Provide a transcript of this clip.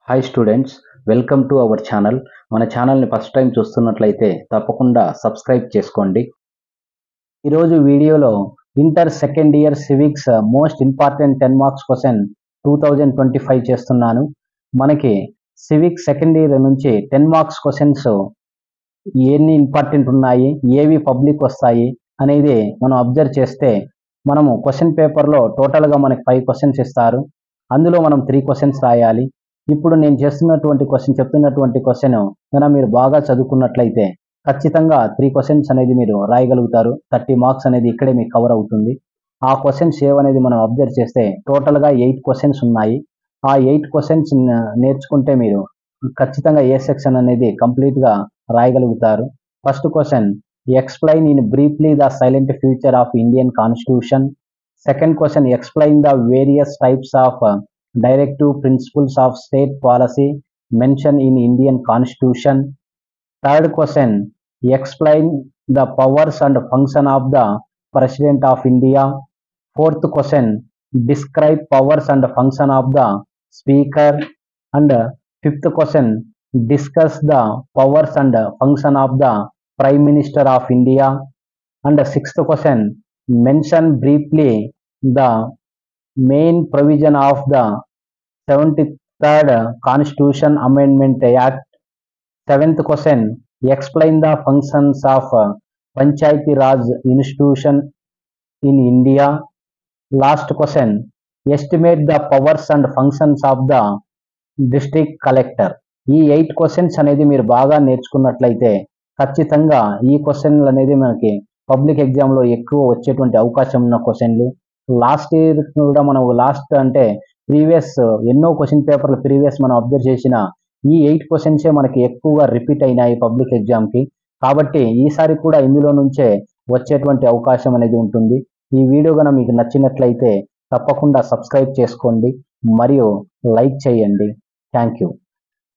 Hi students, welcome to our channel. మన ఛానల్ని first time చూస్తున్నట్లయితే తప్పకుండా సబ్స్క్రైబ్ చేసుకోండి. ఈరోజు వీడియోలో inter second year civics most important 10 marks question 2025 చేస్తున్నాను. మనకి సివిక్స్ సెకండ్ ఇయర్ నుంచి 10 మార్క్స్ క్వశ్చన్స్ ఎన్ని ఇంపార్టెంట్ ఉన్నాయి, ఏవి పబ్లిక్ వస్తాయి అనేది మనం అబ్జర్వ్ చేస్తే మనము క్వశ్చన్ పేపర్లో టోటల్గా మనకి 5 క్వశ్చన్స్ ఇస్తారు. అందులో మనం 3 క్వశ్చన్స్ రాయాలి. ఇప్పుడు నేను చెప్తున్నటువంటి క్వశ్చన్ కనుక మీరు బాగా చదువుకున్నట్లయితే ఖచ్చితంగా 3 క్వశ్చన్స్ అనేది మీరు రాయగలుగుతారు. 30 మార్క్స్ అనేది ఇక్కడే మీకు కవర్ అవుతుంది. ఆ క్వశ్చన్స్ ఏవనేది మనం అబ్జర్వ్ చేస్తే టోటల్గా 8 క్వశ్చన్స్ ఉన్నాయి. ఆ 8 క్వశ్చన్స్ నేర్చుకుంటే మీరు ఖచ్చితంగా ఏ సెక్షన్ అనేది కంప్లీట్గా రాయగలుగుతారు. First question, explain in briefly the salient features of Indian constitution. Second question, explain the various types of directive principles of state policy mentioned in Indian Constitution. Third question, explain the powers and function of the President of India. Fourth question, describe powers and function of the Speaker. And fifth question, discuss the powers and function of the Prime Minister of India. And sixth question, mention briefly the main provision of the 73rd Constitution Amendment Act. Seventh question, explain the functions of Panchayati Raj institution in India. Last question, estimate the powers and functions of the district collector. ఈ 8 questions అనేది మీరు బాగా నేర్చుకున్నట్లయితే ఖచ్చితంగా ఈ క్వశ్చన్లు అనేది మనకి public ఎగ్జామ్లో ఎక్కువ వచ్చేటువంటి అవకాశం ఉన్న క్వశ్చన్లు. లాస్ట్ ఇయర్ కూడా మనం ప్రీవియస్ ఎన్నో క్వశ్చన్ పేపర్లు మనం అబ్జర్వ్ చేసిన ఈ 8 క్వశ్చన్సే మనకి ఎక్కువగా రిపీట్ అయినాయి పబ్లిక్ ఎగ్జామ్కి. కాబట్టి ఈసారి కూడా ఇందులో నుంచే వచ్చేటువంటి అవకాశం అనేది ఉంటుంది. ఈ వీడియో కనుక మీకు నచ్చినట్లయితే తప్పకుండా సబ్స్క్రైబ్ చేసుకోండి మరియు లైక్ చేయండి. Thank you.